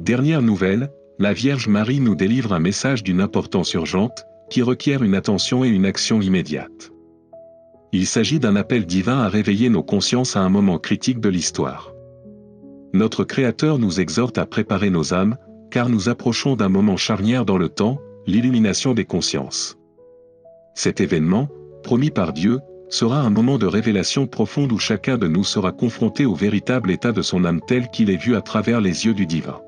Dernière nouvelle, la Vierge Marie nous délivre un message d'une importance urgente, qui requiert une attention et une action immédiate. Il s'agit d'un appel divin à réveiller nos consciences à un moment critique de l'histoire. Notre Créateur nous exhorte à préparer nos âmes, car nous approchons d'un moment charnière dans le temps, l'illumination des consciences. Cet événement, promis par Dieu, sera un moment de révélation profonde où chacun de nous sera confronté au véritable état de son âme tel qu'il est vu à travers les yeux du divin.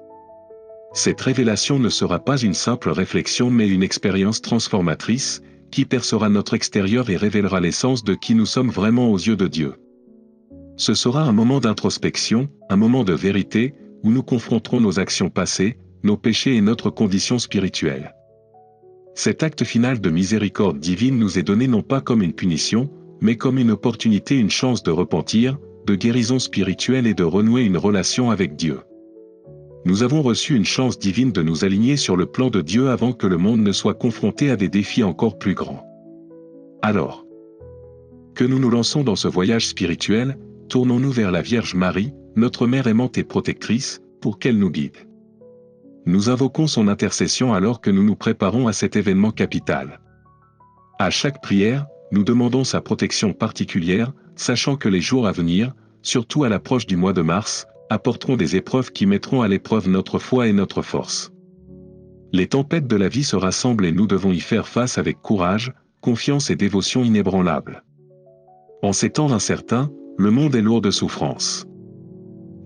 Cette révélation ne sera pas une simple réflexion mais une expérience transformatrice, qui percera notre extérieur et révélera l'essence de qui nous sommes vraiment aux yeux de Dieu. Ce sera un moment d'introspection, un moment de vérité, où nous confronterons nos actions passées, nos péchés et notre condition spirituelle. Cet acte final de miséricorde divine nous est donné non pas comme une punition, mais comme une opportunité, une chance de repentir, de guérison spirituelle et de renouer une relation avec Dieu. Nous avons reçu une chance divine de nous aligner sur le plan de Dieu avant que le monde ne soit confronté à des défis encore plus grands. Alors, que nous nous lançons dans ce voyage spirituel, tournons-nous vers la Vierge Marie, notre mère aimante et protectrice, pour qu'elle nous guide. Nous invoquons son intercession alors que nous nous préparons à cet événement capital. À chaque prière, nous demandons sa protection particulière, sachant que les jours à venir, surtout à l'approche du mois de mars, apporteront des épreuves qui mettront à l'épreuve notre foi et notre force. Les tempêtes de la vie se rassemblent et nous devons y faire face avec courage, confiance et dévotion inébranlables. En ces temps incertains, le monde est lourd de souffrances.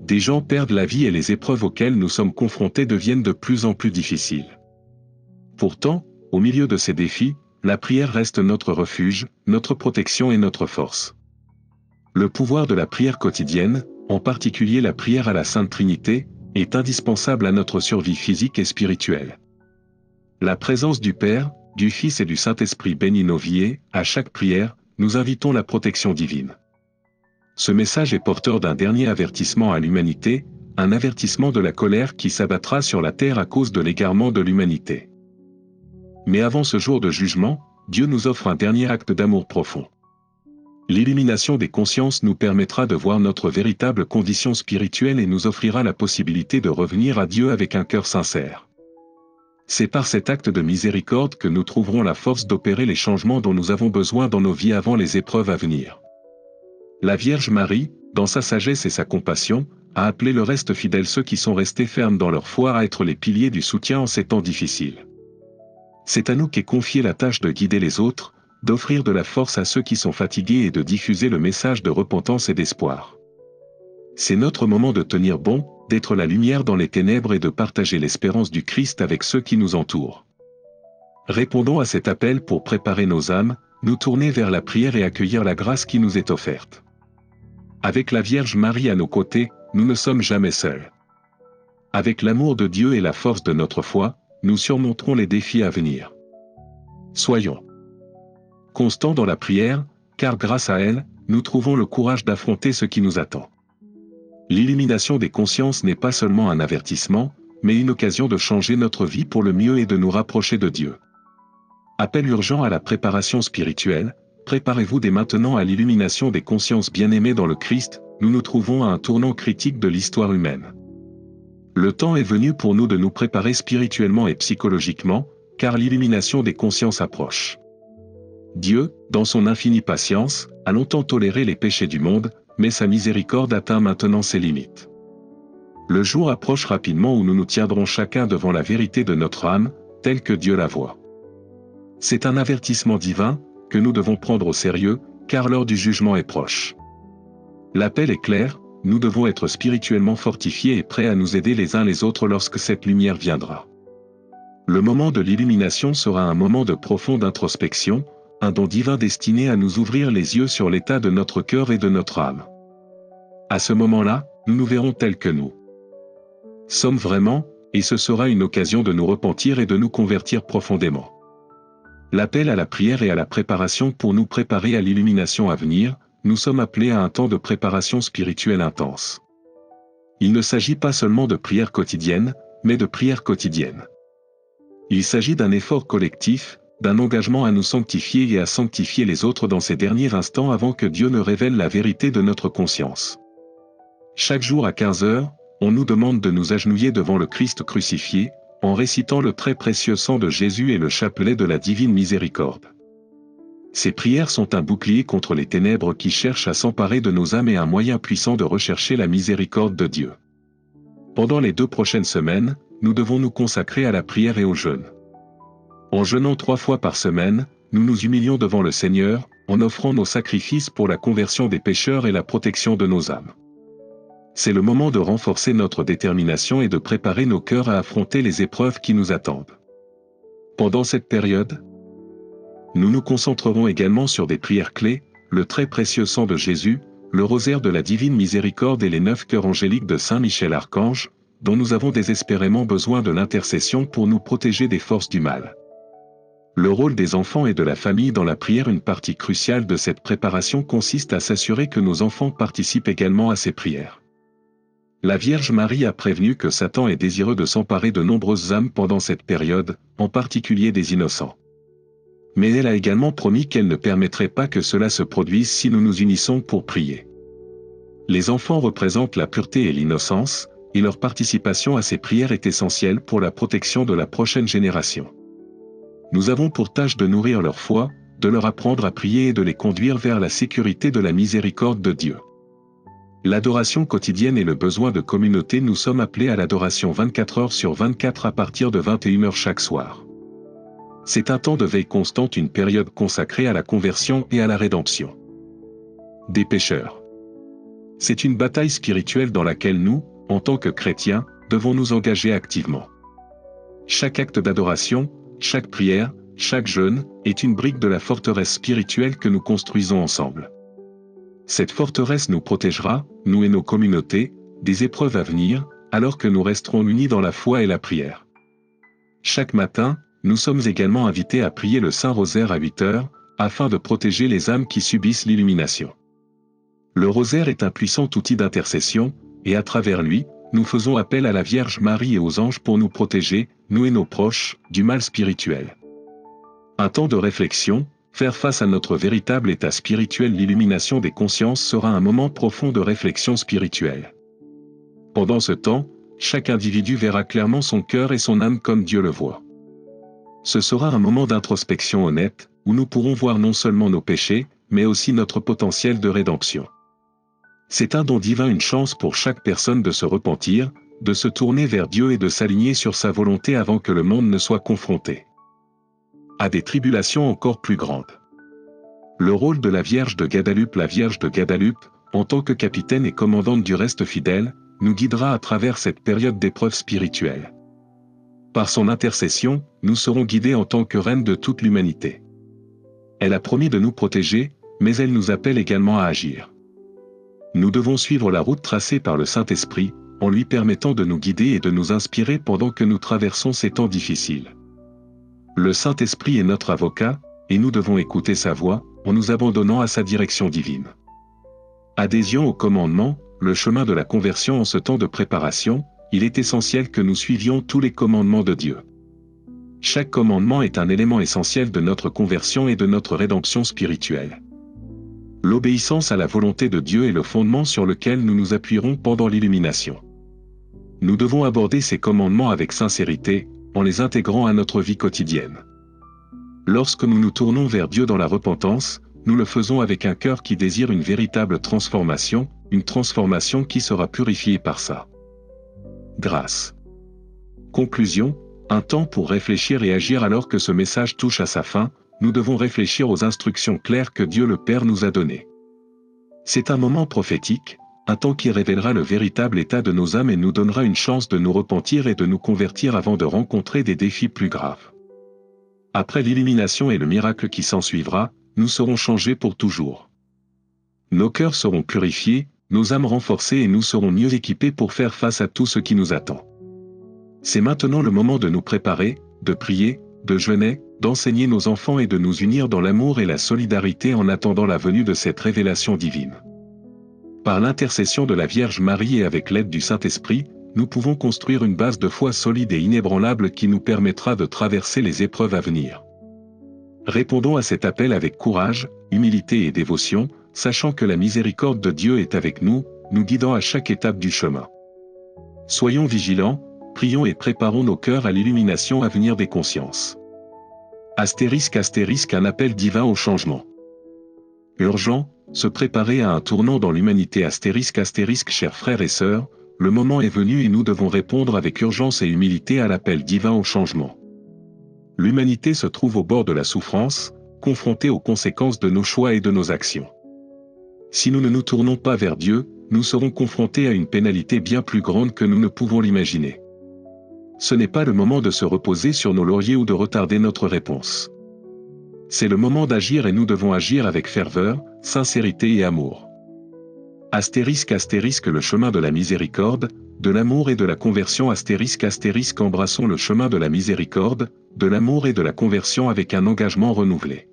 Des gens perdent la vie et les épreuves auxquelles nous sommes confrontés deviennent de plus en plus difficiles. Pourtant, au milieu de ces défis, la prière reste notre refuge, notre protection et notre force. Le pouvoir de la prière quotidienne, en particulier la prière à la Sainte Trinité, est indispensable à notre survie physique et spirituelle. La présence du Père, du Fils et du Saint-Esprit bénit nos vies et, à chaque prière, nous invitons la protection divine. Ce message est porteur d'un dernier avertissement à l'humanité, un avertissement de la colère qui s'abattra sur la terre à cause de l'égarement de l'humanité. Mais avant ce jour de jugement, Dieu nous offre un dernier acte d'amour profond. L'illumination des consciences nous permettra de voir notre véritable condition spirituelle et nous offrira la possibilité de revenir à Dieu avec un cœur sincère. C'est par cet acte de miséricorde que nous trouverons la force d'opérer les changements dont nous avons besoin dans nos vies avant les épreuves à venir. La Vierge Marie, dans sa sagesse et sa compassion, a appelé le reste fidèle ceux qui sont restés fermes dans leur foi à être les piliers du soutien en ces temps difficiles. C'est à nous qu'est confiée la tâche de guider les autres, d'offrir de la force à ceux qui sont fatigués et de diffuser le message de repentance et d'espoir. C'est notre moment de tenir bon, d'être la lumière dans les ténèbres et de partager l'espérance du Christ avec ceux qui nous entourent. Répondons à cet appel pour préparer nos âmes, nous tourner vers la prière et accueillir la grâce qui nous est offerte. Avec la Vierge Marie à nos côtés, nous ne sommes jamais seuls. Avec l'amour de Dieu et la force de notre foi, nous surmonterons les défis à venir. Soyons constants dans la prière, car grâce à elle, nous trouvons le courage d'affronter ce qui nous attend. L'illumination des consciences n'est pas seulement un avertissement, mais une occasion de changer notre vie pour le mieux et de nous rapprocher de Dieu. Appel urgent à la préparation spirituelle, préparez-vous dès maintenant à l'illumination des consciences bien-aimées dans le Christ, nous nous trouvons à un tournant critique de l'histoire humaine. Le temps est venu pour nous de nous préparer spirituellement et psychologiquement, car l'illumination des consciences approche. Dieu, dans son infinie patience, a longtemps toléré les péchés du monde, mais sa miséricorde atteint maintenant ses limites. Le jour approche rapidement où nous nous tiendrons chacun devant la vérité de notre âme, telle que Dieu la voit. C'est un avertissement divin, que nous devons prendre au sérieux, car l'heure du jugement est proche. L'appel est clair, nous devons être spirituellement fortifiés et prêts à nous aider les uns les autres lorsque cette lumière viendra. Le moment de l'illumination sera un moment de profonde introspection, un don divin destiné à nous ouvrir les yeux sur l'état de notre cœur et de notre âme. À ce moment-là, nous nous verrons tels que nous sommes vraiment, et ce sera une occasion de nous repentir et de nous convertir profondément. L'appel à la prière et à la préparation pour nous préparer à l'illumination à venir, nous sommes appelés à un temps de préparation spirituelle intense. Il ne s'agit pas seulement de prière quotidienne, mais de prière quotidienne. Il s'agit d'un effort collectif, d'un engagement à nous sanctifier et à sanctifier les autres dans ces derniers instants avant que Dieu ne révèle la vérité de notre conscience. Chaque jour à 15 heures, on nous demande de nous agenouiller devant le Christ crucifié, en récitant le très précieux sang de Jésus et le chapelet de la divine miséricorde. Ces prières sont un bouclier contre les ténèbres qui cherchent à s'emparer de nos âmes et un moyen puissant de rechercher la miséricorde de Dieu. Pendant les 2 prochaines semaines, nous devons nous consacrer à la prière et au jeûne. En jeûnant 3 fois par semaine, nous nous humilions devant le Seigneur, en offrant nos sacrifices pour la conversion des pécheurs et la protection de nos âmes. C'est le moment de renforcer notre détermination et de préparer nos cœurs à affronter les épreuves qui nous attendent. Pendant cette période, nous nous concentrerons également sur des prières clés, le très précieux sang de Jésus, le rosaire de la divine miséricorde et les 9 cœurs angéliques de Saint Michel Archange, dont nous avons désespérément besoin de l'intercession pour nous protéger des forces du mal. Le rôle des enfants et de la famille dans la prière. Une partie cruciale de cette préparation consiste à s'assurer que nos enfants participent également à ces prières. La Vierge Marie a prévenu que Satan est désireux de s'emparer de nombreuses âmes pendant cette période, en particulier des innocents. Mais elle a également promis qu'elle ne permettrait pas que cela se produise si nous nous unissons pour prier. Les enfants représentent la pureté et l'innocence, et leur participation à ces prières est essentielle pour la protection de la prochaine génération. Nous avons pour tâche de nourrir leur foi, de leur apprendre à prier et de les conduire vers la sécurité de la miséricorde de Dieu. L'adoration quotidienne et le besoin de communauté. Nous sommes appelés à l'adoration 24 heures sur 24 à partir de 21 heures chaque soir. C'est un temps de veille constante, une période consacrée à la conversion et à la rédemption des pécheurs. C'est une bataille spirituelle dans laquelle nous, en tant que chrétiens, devons nous engager activement. Chaque acte d'adoration, chaque prière, chaque jeûne, est une brique de la forteresse spirituelle que nous construisons ensemble. Cette forteresse nous protégera, nous et nos communautés, des épreuves à venir, alors que nous resterons unis dans la foi et la prière. Chaque matin, nous sommes également invités à prier le Saint Rosaire à 8 heures, afin de protéger les âmes qui subissent l'illumination. Le rosaire est un puissant outil d'intercession, et à travers lui, nous faisons appel à la Vierge Marie et aux anges pour nous protéger, nous et nos proches, du mal spirituel. Un temps de réflexion, faire face à notre véritable état spirituel. L'illumination des consciences sera un moment profond de réflexion spirituelle. Pendant ce temps, chaque individu verra clairement son cœur et son âme comme Dieu le voit. Ce sera un moment d'introspection honnête, où nous pourrons voir non seulement nos péchés, mais aussi notre potentiel de rédemption. C'est un don divin, une chance pour chaque personne de se repentir, de se tourner vers Dieu et de s'aligner sur sa volonté avant que le monde ne soit confronté à des tribulations encore plus grandes. Le rôle de la Vierge de Guadalupe. La Vierge de Guadalupe, en tant que capitaine et commandante du reste fidèle, nous guidera à travers cette période d'épreuve spirituelle. Par son intercession, nous serons guidés en tant que reine de toute l'humanité. Elle a promis de nous protéger, mais elle nous appelle également à agir. Nous devons suivre la route tracée par le Saint-Esprit, en lui permettant de nous guider et de nous inspirer pendant que nous traversons ces temps difficiles. Le Saint-Esprit est notre avocat, et nous devons écouter sa voix, en nous abandonnant à sa direction divine. Adhésion au commandement, le chemin de la conversion. En ce temps de préparation, il est essentiel que nous suivions tous les commandements de Dieu. Chaque commandement est un élément essentiel de notre conversion et de notre rédemption spirituelle. L'obéissance à la volonté de Dieu est le fondement sur lequel nous nous appuierons pendant l'illumination. Nous devons aborder ces commandements avec sincérité, en les intégrant à notre vie quotidienne. Lorsque nous nous tournons vers Dieu dans la repentance, nous le faisons avec un cœur qui désire une véritable transformation, une transformation qui sera purifiée par sa grâce. Conclusion, un temps pour réfléchir et agir. Alors que ce message touche à sa fin, nous devons réfléchir aux instructions claires que Dieu le Père nous a données. C'est un moment prophétique, un temps qui révélera le véritable état de nos âmes et nous donnera une chance de nous repentir et de nous convertir avant de rencontrer des défis plus graves. Après l'illumination et le miracle qui s'ensuivra, nous serons changés pour toujours. Nos cœurs seront purifiés, nos âmes renforcées et nous serons mieux équipés pour faire face à tout ce qui nous attend. C'est maintenant le moment de nous préparer, de prier, de jeûner, d'enseigner nos enfants et de nous unir dans l'amour et la solidarité en attendant la venue de cette révélation divine. Par l'intercession de la Vierge Marie et avec l'aide du Saint-Esprit, nous pouvons construire une base de foi solide et inébranlable qui nous permettra de traverser les épreuves à venir. Répondons à cet appel avec courage, humilité et dévotion, sachant que la miséricorde de Dieu est avec nous, nous guidant à chaque étape du chemin. Soyons vigilants, prions et préparons nos cœurs à l'illumination à venir des consciences. Astérisque astérisque un appel divin au changement. Urgent, se préparer à un tournant dans l'humanité astérisque astérisque chers frères et sœurs, le moment est venu et nous devons répondre avec urgence et humilité à l'appel divin au changement. L'humanité se trouve au bord de la souffrance, confrontée aux conséquences de nos choix et de nos actions. Si nous ne nous tournons pas vers Dieu, nous serons confrontés à une pénalité bien plus grande que nous ne pouvons l'imaginer. Ce n'est pas le moment de se reposer sur nos lauriers ou de retarder notre réponse. C'est le moment d'agir et nous devons agir avec ferveur, sincérité et amour. Astérisque astérisque le chemin de la miséricorde, de l'amour et de la conversion astérisque astérisque embrassons le chemin de la miséricorde, de l'amour et de la conversion avec un engagement renouvelé.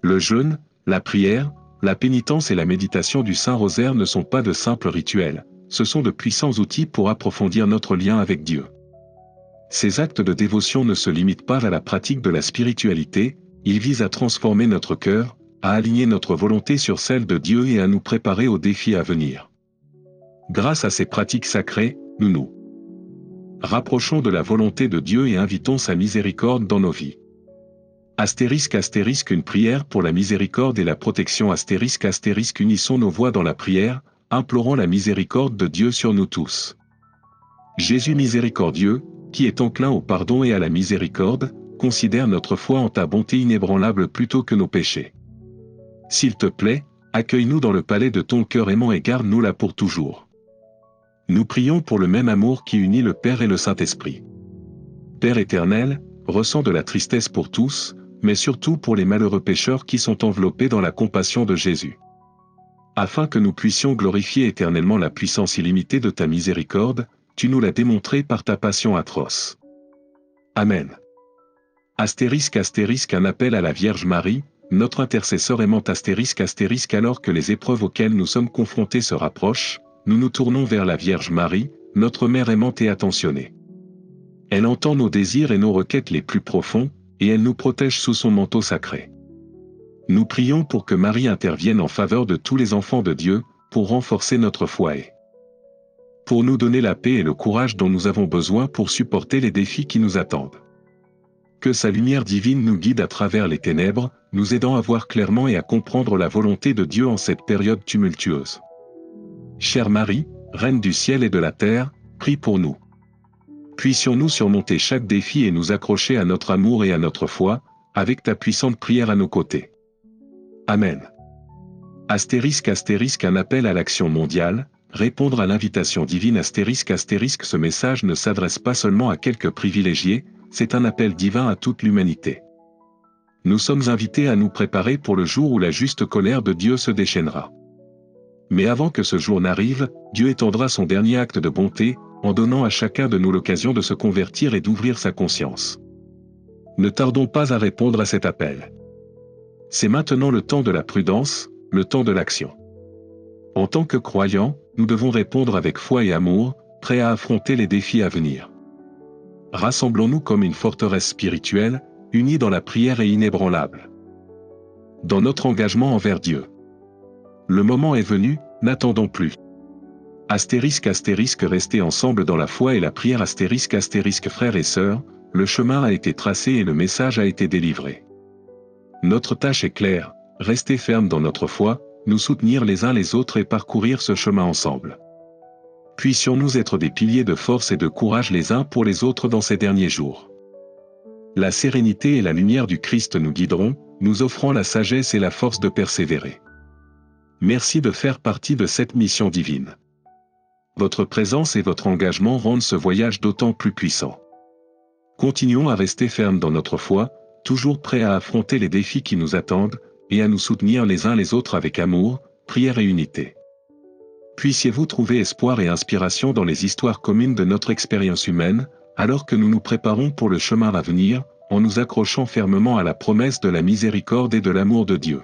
Le jeûne, la prière, la pénitence et la méditation du Saint-Rosaire ne sont pas de simples rituels, ce sont de puissants outils pour approfondir notre lien avec Dieu. Ces actes de dévotion ne se limitent pas à la pratique de la spiritualité, ils visent à transformer notre cœur, à aligner notre volonté sur celle de Dieu et à nous préparer aux défis à venir. Grâce à ces pratiques sacrées, nous nous rapprochons de la volonté de Dieu et invitons sa miséricorde dans nos vies. Astérisque astérisque une prière pour la miséricorde et la protection astérisque astérisque unissons nos voix dans la prière, implorons la miséricorde de Dieu sur nous tous. Jésus miséricordieux, qui est enclin au pardon et à la miséricorde, considère notre foi en ta bonté inébranlable plutôt que nos péchés. S'il te plaît, accueille-nous dans le palais de ton cœur aimant et garde-nous là pour toujours. Nous prions pour le même amour qui unit le Père et le Saint-Esprit. Père éternel, ressens de la tristesse pour tous, mais surtout pour les malheureux pécheurs qui sont enveloppés dans la compassion de Jésus. Afin que nous puissions glorifier éternellement la puissance illimitée de ta miséricorde, tu nous l'as démontré par ta passion atroce. Amen. Astérisque astérisque un appel à la Vierge Marie, notre intercesseur aimant astérisque astérisque alors que les épreuves auxquelles nous sommes confrontés se rapprochent, nous nous tournons vers la Vierge Marie, notre mère aimante et attentionnée. Elle entend nos désirs et nos requêtes les plus profonds, et elle nous protège sous son manteau sacré. Nous prions pour que Marie intervienne en faveur de tous les enfants de Dieu, pour renforcer notre foi et pour nous donner la paix et le courage dont nous avons besoin pour supporter les défis qui nous attendent. Que sa lumière divine nous guide à travers les ténèbres, nous aidant à voir clairement et à comprendre la volonté de Dieu en cette période tumultueuse. Chère Marie, Reine du ciel et de la terre, prie pour nous. Puissions-nous surmonter chaque défi et nous accrocher à notre amour et à notre foi, avec ta puissante prière à nos côtés. Amen. Astérisque astérisque un appel à l'action mondiale, répondre à l'invitation divine astérisque astérisque ce message ne s'adresse pas seulement à quelques privilégiés, c'est un appel divin à toute l'humanité. Nous sommes invités à nous préparer pour le jour où la juste colère de Dieu se déchaînera. Mais avant que ce jour n'arrive, Dieu étendra son dernier acte de bonté, en donnant à chacun de nous l'occasion de se convertir et d'ouvrir sa conscience. Ne tardons pas à répondre à cet appel. C'est maintenant le temps de la prudence, le temps de l'action. En tant que croyants, nous devons répondre avec foi et amour, prêts à affronter les défis à venir. Rassemblons-nous comme une forteresse spirituelle, unis dans la prière et inébranlable. Dans notre engagement envers Dieu. Le moment est venu, n'attendons plus. Astérisque astérisque restez ensemble dans la foi et la prière astérisque astérisque frères et sœurs, le chemin a été tracé et le message a été délivré. Notre tâche est claire, rester ferme dans notre foi, nous soutenir les uns les autres et parcourir ce chemin ensemble. Puissions-nous être des piliers de force et de courage les uns pour les autres dans ces derniers jours. La sérénité et la lumière du Christ nous guideront, nous offrant la sagesse et la force de persévérer. Merci de faire partie de cette mission divine. Votre présence et votre engagement rendent ce voyage d'autant plus puissant. Continuons à rester fermes dans notre foi, toujours prêts à affronter les défis qui nous attendent, et à nous soutenir les uns les autres avec amour, prière et unité. Puissiez-vous trouver espoir et inspiration dans les histoires communes de notre expérience humaine, alors que nous nous préparons pour le chemin à venir, en nous accrochant fermement à la promesse de la miséricorde et de l'amour de Dieu.